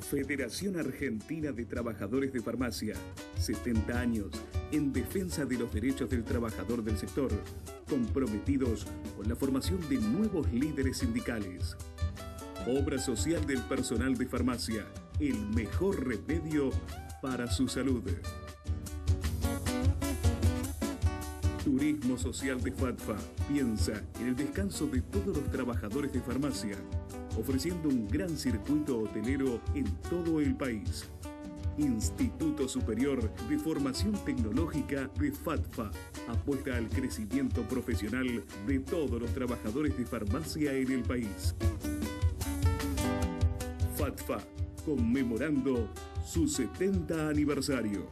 Federación Argentina de Trabajadores de Farmacia, 70 años en defensa de los derechos del trabajador del sector, comprometidos con la formación de nuevos líderes sindicales. Obra social del personal de farmacia, el mejor remedio para su salud. Turismo Social de FATFA piensa en el descanso de todos los trabajadores de farmacia, ofreciendo un gran circuito hotelero en todo el país. Instituto Superior de Formación Tecnológica de FATFA apuesta al crecimiento profesional de todos los trabajadores de farmacia en el país. FATFA, conmemorando su 70 aniversario.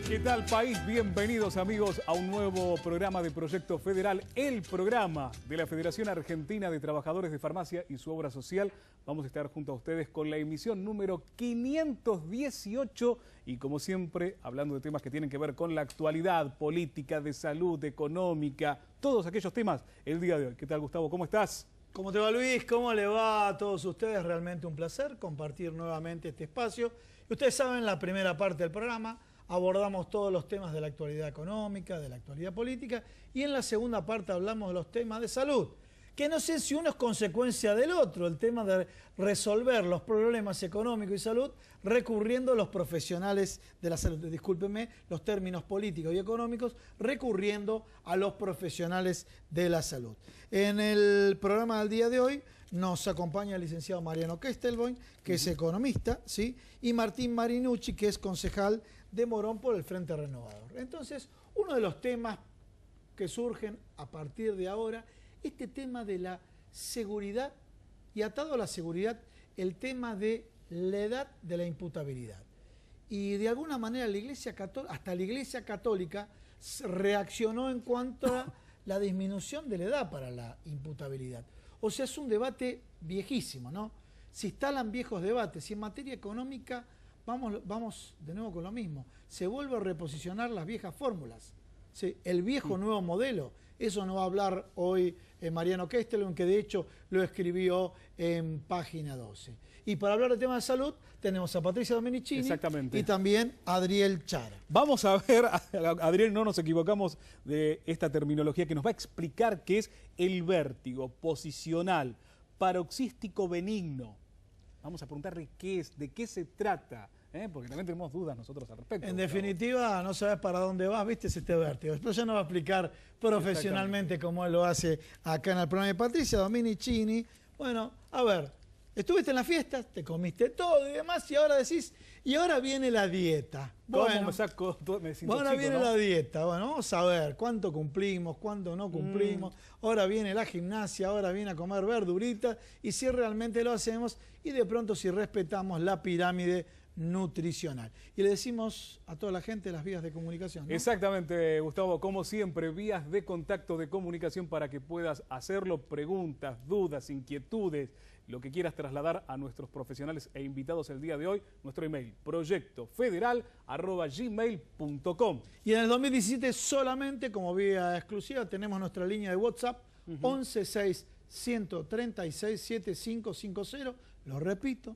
¿Qué tal, país? Bienvenidos, amigos, a un nuevo programa de Proyecto Federal, el programa de la Federación Argentina de Trabajadores de Farmacia y su obra social. Vamos a estar junto a ustedes con la emisión número 518 y, como siempre, hablando de temas que tienen que ver con la actualidad política, de salud, económica, todos aquellos temas el día de hoy. ¿Qué tal, Gustavo? ¿Cómo estás? ¿Cómo te va, Luis? ¿Cómo le va a todos ustedes? Realmente un placer compartir nuevamente este espacio. Y ustedes saben, la primera parte del programa abordamos todos los temas de la actualidad económica, de la actualidad política, y en la segunda parte hablamos de los temas de salud, que no sé si uno es consecuencia del otro, el tema de resolver los problemas económicos y salud recurriendo a los profesionales de la salud. Discúlpenme los términos políticos y económicos, recurriendo a los profesionales de la salud. En el programa del día de hoy nos acompaña el licenciado Mariano Kestelboim, que es economista, ¿sí? Y Martín Marinucci, que es concejal de Morón por el Frente Renovador. Entonces, uno de los temas que surgen a partir de ahora, este tema de la seguridad, y atado a la seguridad, el tema de la edad de la imputabilidad. Y de alguna manera la Iglesia Católica, hasta la Iglesia Católica reaccionó en cuanto a la disminución de la edad para la imputabilidad. O sea, es un debate viejísimo, ¿no? Se instalan viejos debates. Si en materia económica vamos de nuevo con lo mismo. Se vuelve a reposicionar las viejas fórmulas. ¿Sí? El viejo nuevo modelo. Eso no va a hablar hoy Mariano Kestelboim, que de hecho lo escribió en página 12. Y para hablar del tema de salud, tenemos a Patricia Domenicini. Exactamente. Y también a Adriel Chara. Vamos a ver, Adriel, no nos equivocamos de esta terminología que nos va a explicar qué es el vértigo posicional paroxístico benigno. Vamos a preguntarle qué es, de qué se trata, porque también tenemos dudas nosotros al respecto. En definitiva, no sabes para dónde vas, viste, es este vértigo. Después ya nos va a explicar profesionalmente cómo él lo hace acá en el programa de Patricia Domenicini. Bueno, a ver, estuviste en la fiesta, te comiste todo y demás, y ahora decís, y ahora viene la dieta. ¿Cómo me saco todo? Me ahora viene la dieta. Bueno, vamos a ver cuánto cumplimos, cuánto no cumplimos. Ahora viene la gimnasia, ahora viene a comer verduritas, y si realmente lo hacemos, y de pronto si respetamos la pirámide nutricional. Y le decimos a toda la gente las vías de comunicación, ¿no? Exactamente, Gustavo, como siempre, vías de contacto de comunicación para que puedas hacerlo, preguntas, dudas, inquietudes, lo que quieras trasladar a nuestros profesionales e invitados el día de hoy. Nuestro email, proyectofederal@gmail.com. Y en el 2017 solamente, como vía exclusiva, tenemos nuestra línea de WhatsApp, 116-136-7550. Lo repito,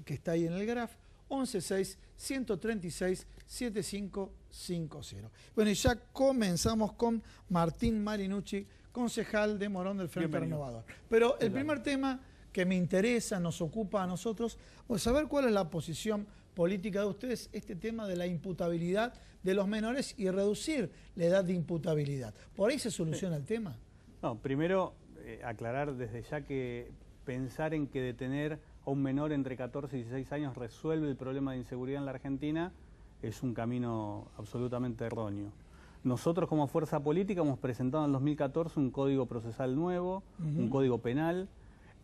que está ahí en el graph, 116-136-7550. Bueno, y ya comenzamos con Martín Marinucci, concejal de Morón del Frente Renovador. Pero el primer tema que me interesa, nos ocupa a nosotros, es saber cuál es la posición política de ustedes, este tema de la imputabilidad de los menores y reducir la edad de imputabilidad. ¿Por ahí se soluciona el tema? No, primero aclarar desde ya que pensar en que detener a un menor entre 14 y 16 años resuelve el problema de inseguridad en la Argentina es un camino absolutamente erróneo. Nosotros como fuerza política hemos presentado en 2014 un código procesal nuevo, un código penal,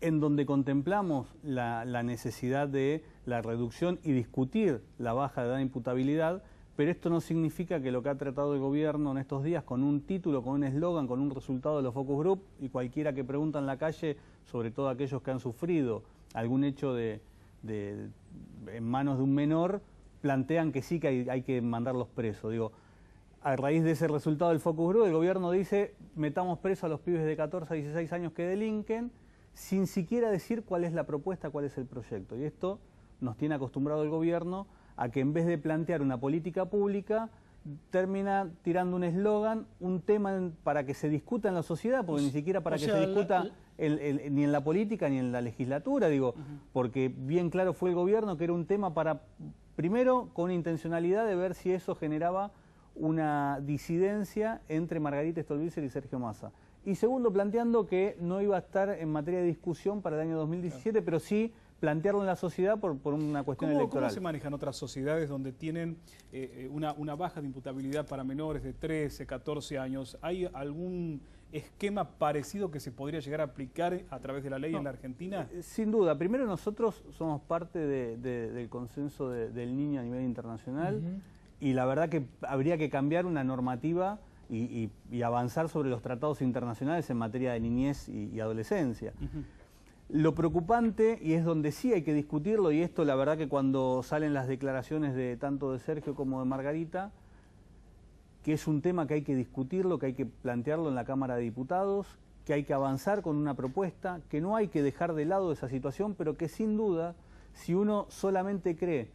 en donde contemplamos la necesidad de la reducción y discutir la baja de edad de imputabilidad, pero esto no significa que lo que ha tratado el gobierno en estos días con un título, con un eslogan, con un resultado de los focus group, y cualquiera que pregunta en la calle, sobre todo aquellos que han sufrido algún hecho en manos de un menor, plantean que sí, que hay que mandarlos presos. Digo, a raíz de ese resultado del focus group, el gobierno dice, metamos preso a los pibes de 14 a 16 años que delinquen, sin siquiera decir cuál es la propuesta, cuál es el proyecto. Y esto nos tiene acostumbrado el gobierno a que en vez de plantear una política pública, termina tirando un eslogan, un tema para que se discuta en la sociedad, porque ni siquiera para que se discuta ni en la política ni en la legislatura, digo, porque bien claro fue el gobierno que era un tema para, primero, con intencionalidad de ver si eso generaba una disidencia entre Margarita Stolbizer y Sergio Massa. Y segundo, planteando que no iba a estar en materia de discusión para el año 2017, pero sí plantearlo en la sociedad por una cuestión electoral. ¿Cómo se manejan otras sociedades donde tienen una baja de imputabilidad para menores de 13, 14 años? ¿Hay algún esquema parecido que se podría llegar a aplicar a través de la ley en la Argentina? Sin duda. Primero, nosotros somos parte del consenso del niño a nivel internacional y la verdad que habría que cambiar una normativa y avanzar sobre los tratados internacionales en materia de niñez y adolescencia. Lo preocupante, y es donde sí hay que discutirlo, y esto la verdad que cuando salen las declaraciones de tanto de Sergio como de Margarita, que es un tema que hay que discutirlo, que hay que plantearlo en la Cámara de Diputados, que hay que avanzar con una propuesta, que no hay que dejar de lado esa situación, pero que sin duda, si uno solamente cree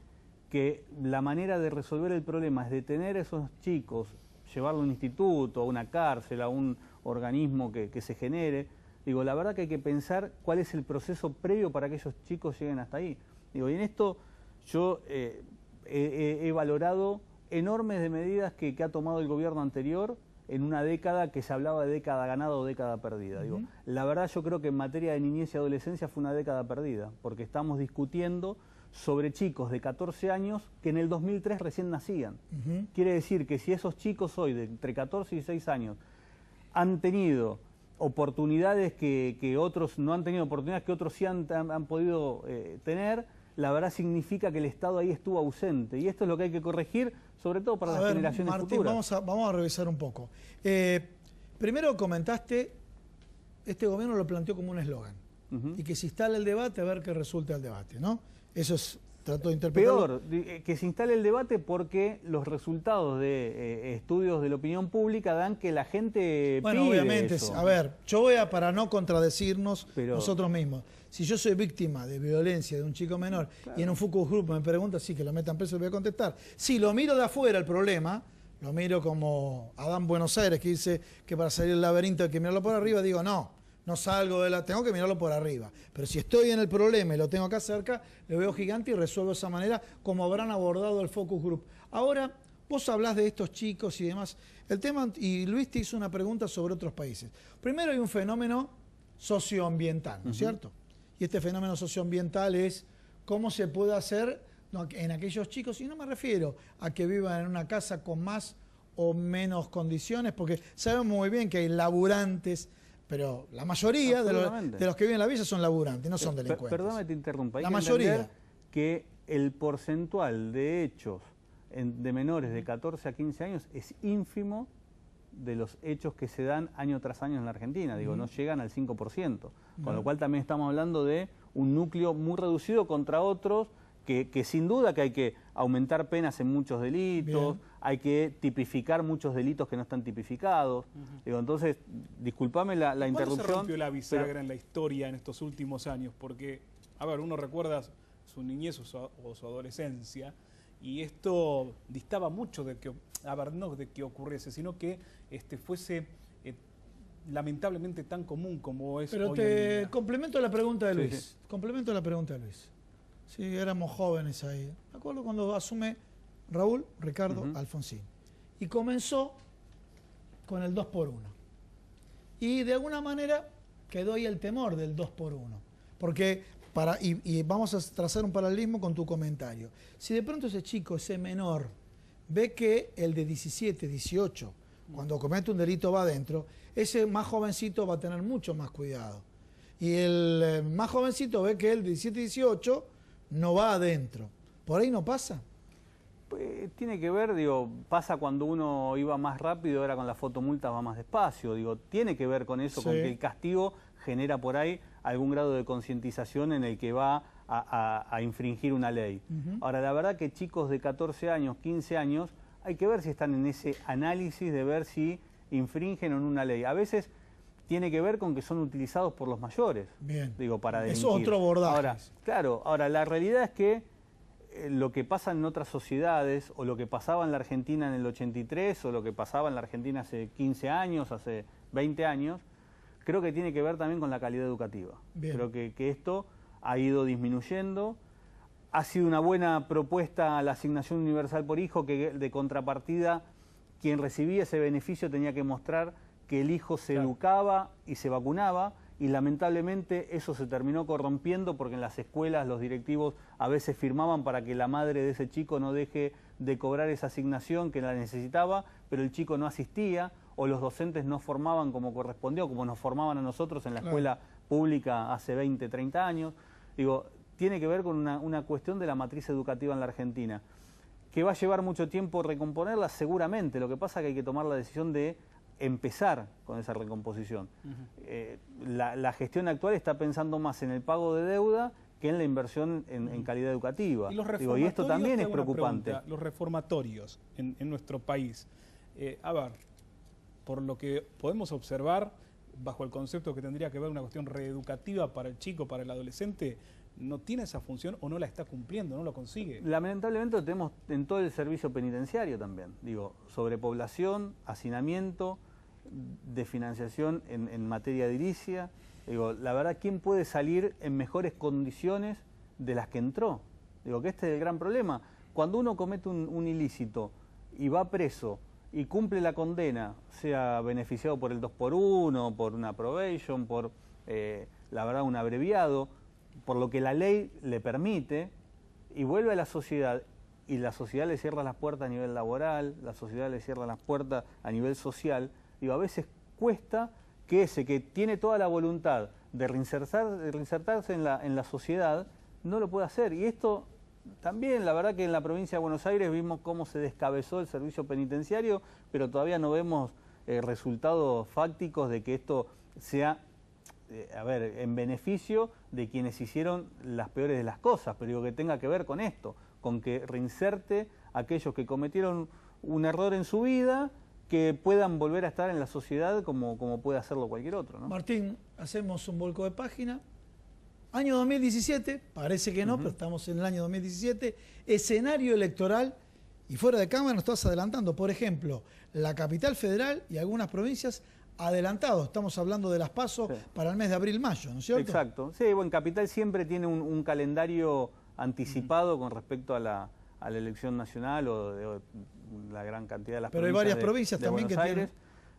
que la manera de resolver el problema es detener a esos chicos, llevarlo a un instituto, a una cárcel, a un organismo que se genere, digo, la verdad que hay que pensar cuál es el proceso previo para que esos chicos lleguen hasta ahí. Digo, y en esto yo he valorado enormes de medidas que ha tomado el gobierno anterior en una década que se hablaba de década ganada o década perdida. Digo, la verdad yo creo que en materia de niñez y adolescencia fue una década perdida, porque estamos discutiendo sobre chicos de 14 años que en el 2003 recién nacían. Quiere decir que si esos chicos hoy de entre 14 y 16 años han tenido oportunidades que otros no han tenido, oportunidades que otros sí han podido tener, la verdad significa que el Estado ahí estuvo ausente. Y esto es lo que hay que corregir, sobre todo para las generaciones futuras. Martín, vamos a revisar un poco. Primero comentaste, este gobierno lo planteó como un eslogan. Y que se instale el debate a ver qué resulta el debate, ¿no? Eso es, trato de interpretarlo. Peor, que se instale el debate porque los resultados de estudios de la opinión pública dan que la gente bueno, pide obviamente, eso. A ver, yo voy a, para no contradecirnos nosotros mismos, si yo soy víctima de violencia de un chico menor y en un focus group me pregunta si que lo metan preso, le voy a contestar. Si lo miro de afuera el problema, lo miro como Adán Buenos Aires, que dice que para salir del laberinto hay que mirarlo por arriba, digo no salgo de tengo que mirarlo por arriba. Pero si estoy en el problema y lo tengo acá cerca, lo veo gigante y resuelvo de esa manera como habrán abordado el focus group. Ahora, vos hablás de estos chicos y demás. El tema, y Luis te hizo una pregunta sobre otros países. Primero hay un fenómeno socioambiental, ¿no es cierto? Y este fenómeno socioambiental es cómo se puede hacer en aquellos chicos, y no me refiero a que vivan en una casa con más o menos condiciones, porque sabemos muy bien que hay laburantes, pero la mayoría de los que viven en la villa son laburantes, no son delincuentes. Perdóname, te interrumpa. Hay la que mayoría. Que el porcentual de hechos de menores de 14 a 15 años es ínfimo de los hechos que se dan año tras año en la Argentina. Digo, no llegan al 5%. Con lo cual también estamos hablando de un núcleo muy reducido contra otros que sin duda que hay que aumentar penas en muchos delitos, hay que tipificar muchos delitos que no están tipificados. Digo, entonces, discúlpame la interrupción. ¿Cuándo se rompió la bisagra en la historia en estos últimos años? Porque, a ver, uno recuerda su niñez o su adolescencia y esto distaba mucho de que, a ver, no de que ocurriese, sino que fuese lamentablemente tan común como es Pero hoy en día. complemento la pregunta de Luis. Sí. Complemento la pregunta de Luis. Sí, éramos jóvenes ahí. Me acuerdo cuando asume Raúl Ricardo Alfonsín. Y comenzó con el 2x1. Y de alguna manera quedó ahí el temor del 2x1. Porque, y vamos a trazar un paralelismo con tu comentario. Si de pronto ese chico, ese menor, ve que el de 17, 18, cuando comete un delito va adentro, ese más jovencito va a tener mucho más cuidado. Y el más jovencito ve que el de 17, 18 no va adentro. ¿Por ahí no pasa? Pues, tiene que ver, digo, pasa cuando uno iba más rápido, ahora con la fotomulta va más despacio. Digo, tiene que ver con eso, con que el castigo genera por ahí algún grado de concientización en el que va a infringir una ley. Ahora, la verdad que chicos de 14 años, 15 años, hay que ver si están en ese análisis de ver si infringen o no una ley. A veces tiene que ver con que son utilizados por los mayores. Bien. Digo, para delinquir. Es otro abordaje. Ahora, claro, la realidad es que lo que pasa en otras sociedades, o lo que pasaba en la Argentina en el 83, o lo que pasaba en la Argentina hace 15 años, hace 20 años, creo que tiene que ver también con la calidad educativa. Bien. Creo que esto ha ido disminuyendo. Ha sido una buena propuesta la asignación universal por hijo, que de contrapartida quien recibía ese beneficio tenía que mostrar que el hijo se educaba y se vacunaba, y lamentablemente eso se terminó corrompiendo porque en las escuelas los directivos a veces firmaban para que la madre de ese chico no deje de cobrar esa asignación que la necesitaba, pero el chico no asistía, o los docentes no formaban como correspondió, como nos formaban a nosotros en la escuela pública hace 20, 30 años. Digo, tiene que ver con una cuestión de la matriz educativa en la Argentina, que va a llevar mucho tiempo recomponerla seguramente. Lo que pasa es que hay que tomar la decisión de empezar con esa recomposición. La gestión actual está pensando más en el pago de deuda que en la inversión en calidad educativa. Y esto también es preocupante. Los reformatorios en nuestro país, a ver, por lo que podemos observar, bajo el concepto que tendría que ver una cuestión reeducativa para el chico, para el adolescente, no tiene esa función o no la está cumpliendo, no lo consigue. Lamentablemente lo tenemos en todo el servicio penitenciario también. Digo, sobrepoblación, hacinamiento, desfinanciación en materia edilicia. Digo, la verdad, ¿quién puede salir en mejores condiciones de las que entró? Digo, que este es el gran problema. Cuando uno comete un ilícito y va preso y cumple la condena, sea beneficiado por el 2x1, por una probation, por, la verdad, un abreviado, por lo que la ley le permite, y vuelve a la sociedad, y la sociedad le cierra las puertas a nivel laboral, la sociedad le cierra las puertas a nivel social, digo, a veces cuesta que ese que tiene toda la voluntad de reinsertarse en la sociedad, no lo puede hacer. Y esto también, la verdad que en la provincia de Buenos Aires vimos cómo se descabezó el servicio penitenciario, pero todavía no vemos resultados fácticos de que esto sea, en beneficio de quienes hicieron las peores de las cosas, pero digo que tenga que ver con esto, con que reinserte a aquellos que cometieron un error en su vida, que puedan volver a estar en la sociedad como puede hacerlo cualquier otro, ¿no? Martín, hacemos un vuelco de página. Año 2017, parece que no, pero estamos en el año 2017, escenario electoral, y fuera de cámara nos estás adelantando, por ejemplo, la capital federal y algunas provincias adelantados. Estamos hablando de las PASO para el mes de abril-mayo, ¿no es cierto? Exacto. Sí, bueno, Capital siempre tiene un calendario anticipado con respecto a la elección nacional o de la gran cantidad de las provincias. Pero hay varias provincias también que tienen.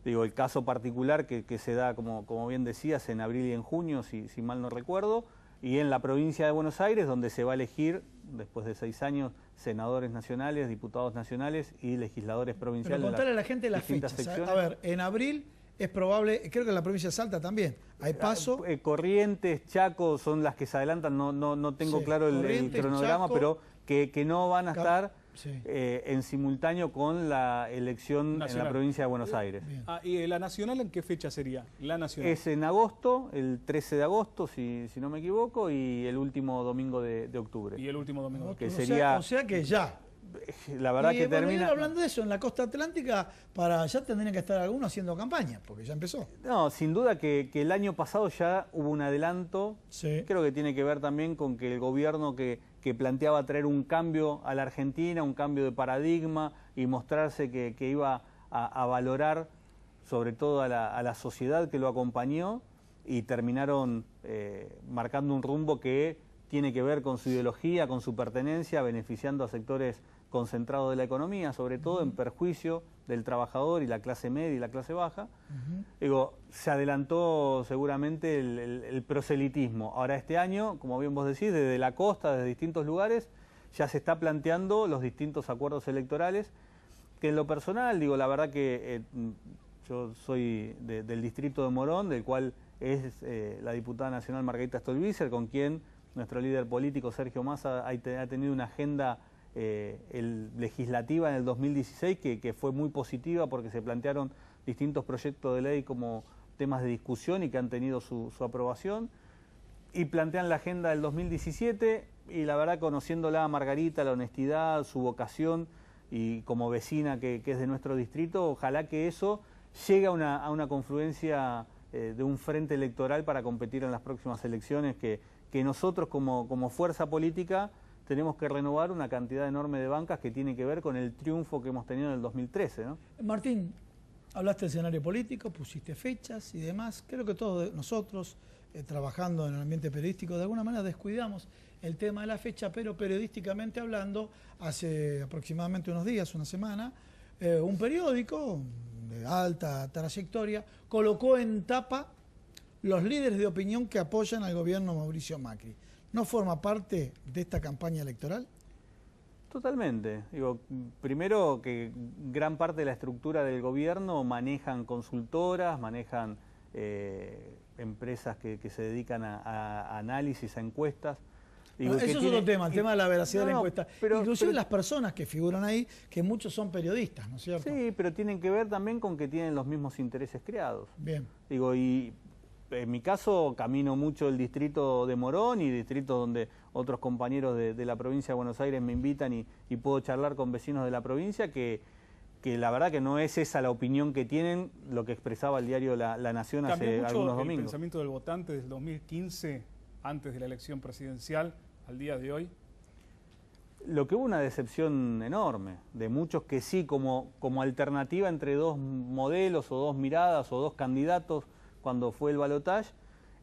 Digo, el caso particular que se da, como bien decías, en abril y en junio, si mal no recuerdo, y en la provincia de Buenos Aires, donde se va a elegir, después de 6 años, senadores nacionales, diputados nacionales y legisladores provinciales. Pero contarle a la gente las fechas. Secciones. A ver, en abril es probable, creo que en la provincia de Salta también, hay PASO. Corrientes, Chaco son las que se adelantan, no tengo claro el cronograma, Chaco, pero que no van a estar en simultáneo con la elección nacional en la provincia de Buenos Aires. ¿Y la nacional en qué fecha sería? La nacional. Es en agosto, el 13 de agosto, si no me equivoco, y el último domingo de octubre. Y el último domingo de octubre. Que sería, o sea que ya. La verdad que termina. Hablando de eso, en la costa atlántica, ya tendrían que estar algunos haciendo campaña, porque ya empezó. No, sin duda que el año pasado ya hubo un adelanto. Sí. Creo que tiene que ver también con que el gobierno que planteaba traer un cambio a la Argentina, un cambio de paradigma y mostrarse que iba a valorar sobre todo a la sociedad que lo acompañó, y terminaron marcando un rumbo que tiene que ver con su ideología, con su pertenencia, beneficiando a sectores concentrados de la economía, sobre todo en perjuicio del trabajador y la clase media y la clase baja. Digo, se adelantó seguramente el proselitismo. Ahora este año, como bien vos decís, desde la costa, desde distintos lugares, ya se está planteando los distintos acuerdos electorales, que en lo personal, digo, la verdad que yo soy del distrito de Morón, del cual es la diputada nacional Margarita Stolbizer, con quien nuestro líder político Sergio Massa ha tenido una agenda legislativa en el 2016 que fue muy positiva, porque se plantearon distintos proyectos de ley como temas de discusión y que han tenido su aprobación. y plantean la agenda del 2017 y la verdad, conociéndola a Margarita, la honestidad, su vocación y como vecina que es de nuestro distrito, ojalá que eso llegue a una confluencia de un frente electoral para competir en las próximas elecciones que nosotros como fuerza política tenemos que renovar una cantidad enorme de bancas que tiene que ver con el triunfo que hemos tenido en el 2013, ¿no? Martín, hablaste del escenario político, pusiste fechas y demás. Creo que todos nosotros, trabajando en el ambiente periodístico, de alguna manera descuidamos el tema de la fecha, pero periodísticamente hablando, hace aproximadamente unos días, una semana, un periódico de alta trayectoria colocó en tapa los líderes de opinión que apoyan al gobierno Mauricio Macri. ¿No forma parte de esta campaña electoral? Totalmente. Digo, primero que gran parte de la estructura del gobierno manejan consultoras, manejan empresas que se dedican a análisis, a encuestas. Digo, eso es otro tema, el tema de la veracidad de la encuesta. Inclusive pero las personas que figuran ahí, que muchos son periodistas, ¿no es cierto? Sí, pero tienen que ver también con que tienen los mismos intereses creados. Bien. Digo, y en mi caso camino mucho el distrito de Morón y distritos donde otros compañeros de la provincia de Buenos Aires me invitan y puedo charlar con vecinos de la provincia que la verdad que no es esa la opinión que tienen, lo que expresaba el diario La Nación hace algunos domingos. ¿El pensamiento del votante desde el 2015, antes de la elección presidencial, al día de hoy? Lo que hubo una decepción enorme, de muchos que sí, como alternativa entre dos modelos o dos miradas o dos candidatos, cuando fue el balotaje,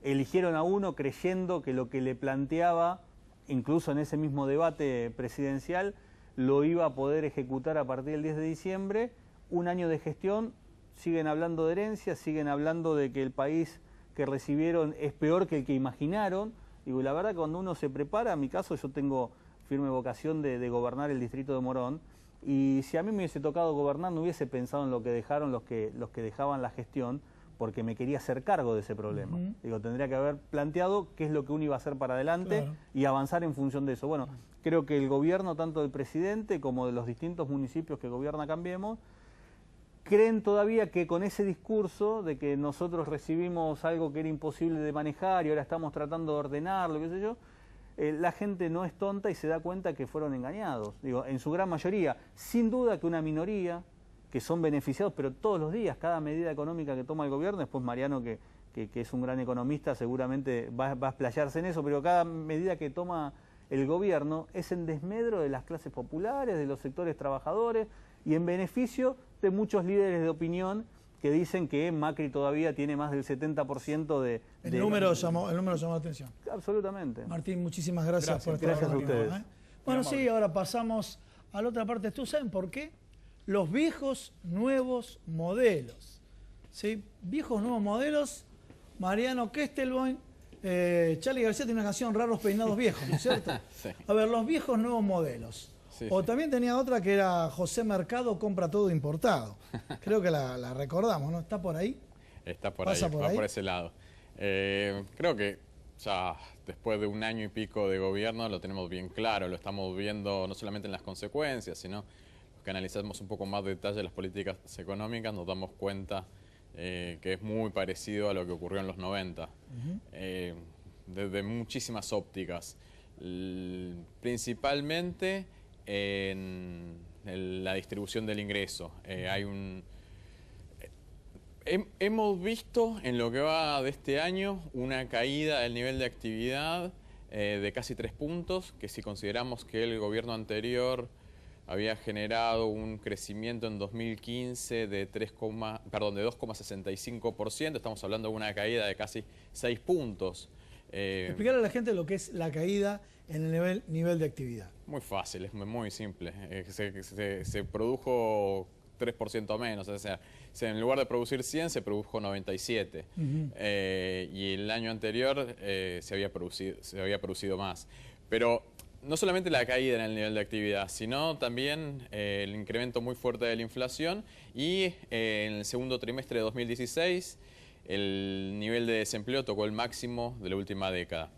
eligieron a uno creyendo que lo que le planteaba, incluso en ese mismo debate presidencial, lo iba a poder ejecutar a partir del 10 de diciembre. Un año de gestión, siguen hablando de herencia, siguen hablando de que el país que recibieron es peor que el que imaginaron. Digo, la verdad que cuando uno se prepara, en mi caso yo tengo firme vocación de gobernar el distrito de Morón, y si a mí me hubiese tocado gobernar no hubiese pensado en lo que dejaron los que dejaban la gestión, porque me quería hacer cargo de ese problema. Digo, tendría que haber planteado qué es lo que uno iba a hacer para adelante, claro, y avanzar en función de eso. Bueno, creo que el gobierno, tanto del presidente como de los distintos municipios que gobierna Cambiemos, creen todavía que con ese discurso de que nosotros recibimos algo que era imposible de manejar y ahora estamos tratando de ordenarlo, qué sé yo, la gente no es tonta y se da cuenta que fueron engañados. Digo, en su gran mayoría, sin duda que una minoría, que son beneficiados, pero todos los días, cada medida económica que toma el gobierno, después Mariano, que es un gran economista, seguramente va a explayarse en eso, pero cada medida que toma el gobierno es en desmedro de las clases populares, de los sectores trabajadores y en beneficio de muchos líderes de opinión que dicen que Macri todavía tiene más del 70% de... El número llamó la atención. Absolutamente. Martín, muchísimas gracias por estar Gracias a ustedes. Bueno, sí, ahora pasamos a la otra parte. ¿Tú saben por qué? Los viejos nuevos modelos. ¿Sí? Viejos nuevos modelos. Mariano Kestelboim, Charly García tiene una canción Raros Peinados Viejos, ¿no es cierto? Sí. A ver, los viejos nuevos modelos. Sí, o sí. también tenía otra que era José Mercado compra todo importado. Creo que la recordamos, ¿no? ¿Está por ahí? Está por ¿Pasa ahí, por va ahí? por ese lado. Creo que ya después de un año y pico de gobierno lo tenemos bien claro, lo estamos viendo no solamente en las consecuencias, sino que analizamos un poco más de detalle las políticas económicas, nos damos cuenta que es muy parecido a lo que ocurrió en los 90, desde muchísimas ópticas, principalmente en la distribución del ingreso. Hemos visto en lo que va de este año una caída del nivel de actividad de casi 3 puntos, que si consideramos que el gobierno anterior había generado un crecimiento en 2015 de 2,65%, estamos hablando de una caída de casi 6 puntos. Explicarle a la gente lo que es la caída en el nivel de actividad. Muy fácil, es muy simple. Se produjo 3% menos, o sea, en lugar de producir 100 se produjo 97. Y el año anterior se había producido más. Pero no solamente la caída en el nivel de actividad, sino también el incremento muy fuerte de la inflación y en el segundo trimestre de 2016 el nivel de desempleo tocó el máximo de la última década.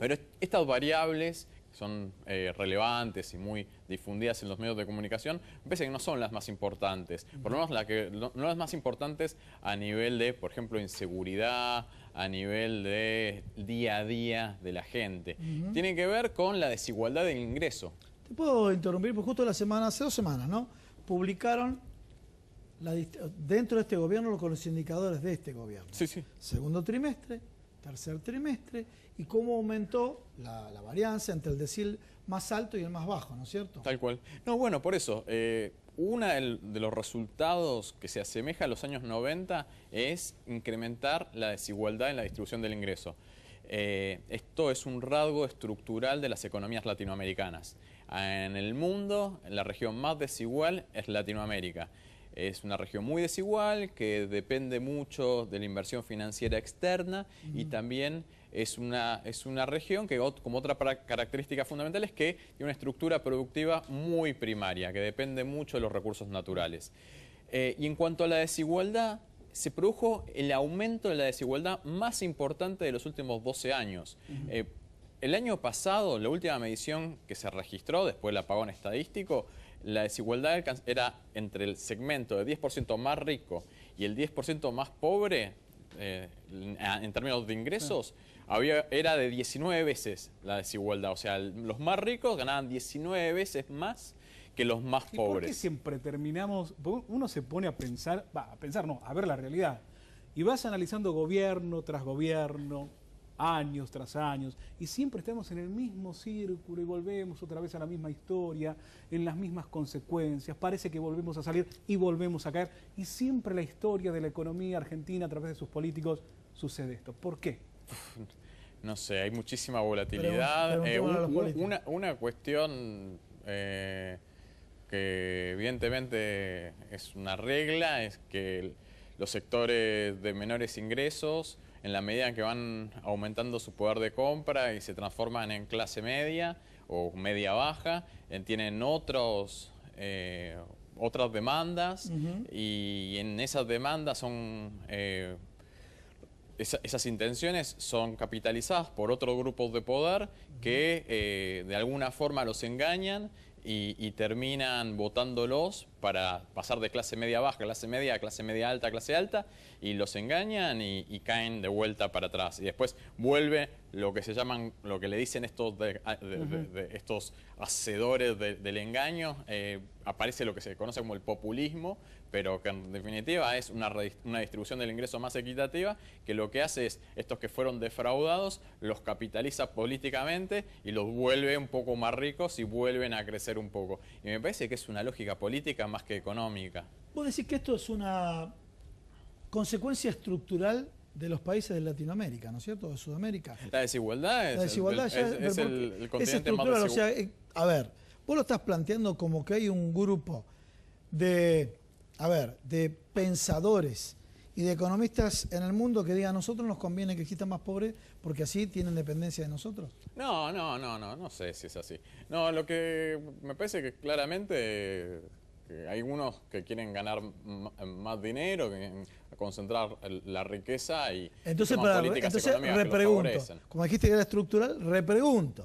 Pero estas variables que son relevantes y muy difundidas en los medios de comunicación, me parece que no son las más importantes. Por lo menos no las más importantes a nivel de, por ejemplo, inseguridad, a nivel de día a día de la gente. Tiene que ver con la desigualdad del ingreso. Te puedo interrumpir, porque justo hace 2 semanas, ¿no? Publicaron dentro de este gobierno con los indicadores de este gobierno. Sí, sí. Segundo trimestre, tercer trimestre, y cómo aumentó la varianza entre el decil más alto y el más bajo, ¿no es cierto? Tal cual. No, bueno, por eso, uno de los resultados que se asemeja a los años 90 es incrementar la desigualdad en la distribución del ingreso. Esto es un rasgo estructural de las economías latinoamericanas. En el mundo, la región más desigual es Latinoamérica. Es una región muy desigual que depende mucho de la inversión financiera externa y también es una región que, como otra característica fundamental, es que tiene una estructura productiva muy primaria, que depende mucho de los recursos naturales. Y en cuanto a la desigualdad, se produjo el aumento de la desigualdad más importante de los últimos 12 años. El año pasado, la última medición que se registró después del apagón estadístico, la desigualdad era entre el segmento de 10% más rico y el 10% más pobre, en términos de ingresos, era de 19 veces la desigualdad. O sea, los más ricos ganaban 19 veces más que los más pobres. ¿Por qué siempre terminamos? Uno se pone a pensar, a ver la realidad, y vas analizando gobierno tras gobierno, años tras años, y siempre estamos en el mismo círculo y volvemos otra vez a la misma historia, en las mismas consecuencias, parece que volvemos a salir y volvemos a caer, y siempre la historia de la economía argentina a través de sus políticos sucede esto. ¿Por qué? No sé, hay muchísima volatilidad. Una cuestión que evidentemente es una regla, es que los sectores de menores ingresos, en la medida en que van aumentando su poder de compra y se transforman en clase media o media baja, tienen otras demandas y en esas demandas son... Esas intenciones son capitalizadas por otros grupos de poder que de alguna forma los engañan y terminan votándolos para pasar de clase media baja, clase media, clase alta, y los engañan y caen de vuelta para atrás. Y después vuelve lo que se llaman, lo que le dicen estos estos hacedores del engaño, aparece lo que se conoce como el populismo, pero que en definitiva es una distribución del ingreso más equitativa, que lo que hace es, estos que fueron defraudados, los capitaliza políticamente y los vuelve un poco más ricos y vuelven a crecer un poco. Y me parece que es una lógica política más que económica. ¿Vos decís que esto es una consecuencia estructural de los países de Latinoamérica, ¿no es cierto? De Sudamérica. La desigualdad es el continente más desigual. O sea, a ver, vos lo estás planteando como que hay un grupo de pensadores y de economistas en el mundo que digan, a nosotros nos conviene que existan más pobres porque así tienen dependencia de nosotros. No sé si es así. No, lo que me parece que claramente que hay unos que quieren ganar más dinero, que quieren concentrar la riqueza y entonces, políticas económicas que los favorecen. Como dijiste que era estructural, repregunto.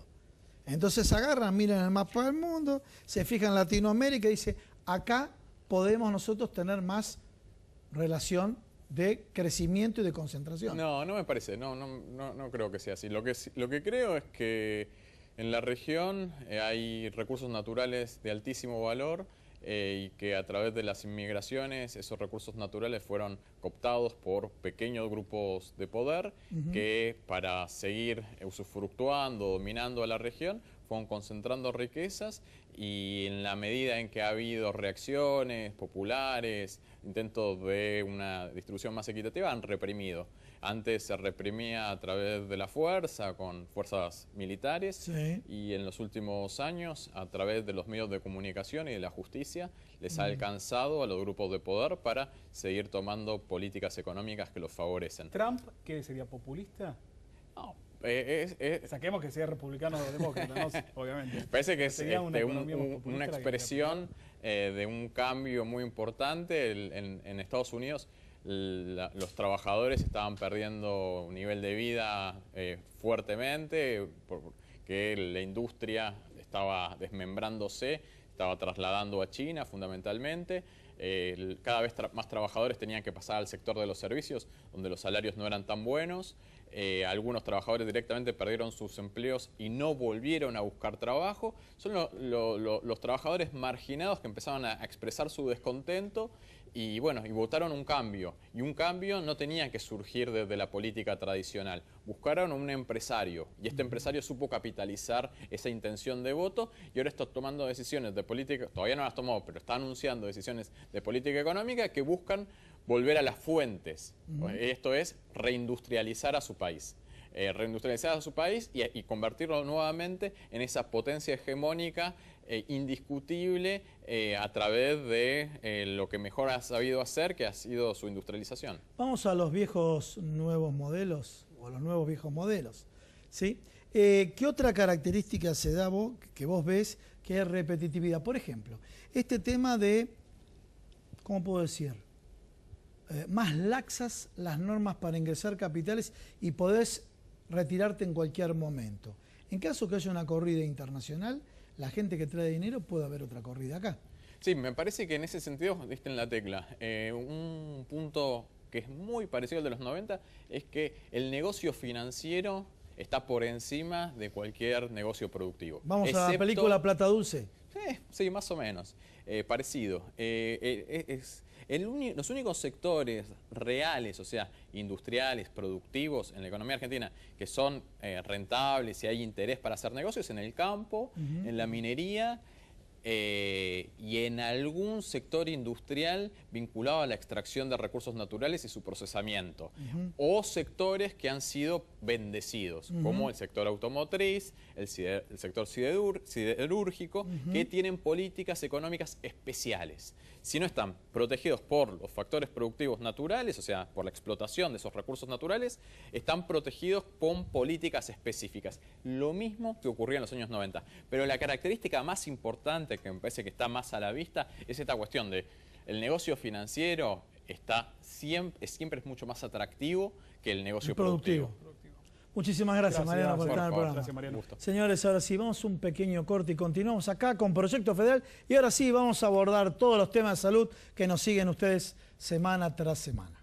Entonces agarran, miran el mapa del mundo, se fijan en Latinoamérica y dicen, acá podemos nosotros tener más relación de crecimiento y de concentración. No me parece, no creo que sea así. Lo que creo es que en la región hay recursos naturales de altísimo valor y que a través de las inmigraciones esos recursos naturales fueron cooptados por pequeños grupos de poder que para seguir usufructuando, dominando a la región, fueron concentrando riquezas y en la medida en que ha habido reacciones populares, intentos de una distribución más equitativa, han reprimido. Antes se reprimía a través de la fuerza, con fuerzas militares, sí. Y en los últimos años, a través de los medios de comunicación y de la justicia, les ha alcanzado a los grupos de poder para seguir tomando políticas económicas que los favorecen. ¿Trump qué sería, populista? No. Saquemos que sea republicano o demócrata, ¿no? Obviamente. Parece que es una expresión de un cambio muy importante. En Estados Unidos los trabajadores estaban perdiendo un nivel de vida fuertemente porque la industria estaba desmembrándose, estaba trasladando a China fundamentalmente. cada vez más trabajadores tenían que pasar al sector de los servicios, donde los salarios no eran tan buenos. Algunos trabajadores directamente perdieron sus empleos y no volvieron a buscar trabajo. Son los trabajadores marginados que empezaron a expresar su descontento y bueno, y votaron un cambio. Y un cambio no tenía que surgir desde la política tradicional. Buscaron un empresario y este empresario supo capitalizar esa intención de voto y ahora está tomando decisiones de política, todavía no las tomó, pero está anunciando decisiones de política económica que buscan volver a las fuentes. Esto es reindustrializar a su país. Reindustrializar a su país y convertirlo nuevamente en esa potencia hegemónica indiscutible a través de lo que mejor ha sabido hacer, que ha sido su industrialización. Vamos a los viejos nuevos modelos, o los nuevos viejos modelos, ¿sí? ¿Qué otra característica se da que vos ves que es repetitividad? Por ejemplo, este tema de, ¿cómo puedo decir? Más laxas las normas para ingresar capitales y podés retirarte en cualquier momento. En caso que haya una corrida internacional, la gente que trae dinero puede haber otra corrida acá. Sí, me parece que en ese sentido diste en la tecla. Un punto que es muy parecido al de los 90 es que el negocio financiero está por encima de cualquier negocio productivo. Vamos a la película Plata Dulce. Sí, más o menos. Parecido. Los únicos sectores reales, o sea, industriales, productivos en la economía argentina, que son rentables y hay interés para hacer negocios en el campo, en la minería y en algún sector industrial vinculado a la extracción de recursos naturales y su procesamiento. O sectores que han sido bendecidos, como el sector automotriz, el sector siderúrgico, que tienen políticas económicas especiales. Si no están protegidos por los factores productivos naturales, o sea, por la explotación de esos recursos naturales, están protegidos con políticas específicas. Lo mismo que ocurría en los años 90. Pero la característica más importante, que me parece que está más a la vista, es esta cuestión de el negocio financiero siempre es mucho más atractivo que el negocio productivo. Muchísimas gracias, Mariano, por estar en el programa. Gracias, Mariano. Señores, ahora sí, vamos a un pequeño corte y continuamos acá con Proyecto Federal. Y ahora sí, vamos a abordar todos los temas de salud que nos siguen ustedes semana tras semana.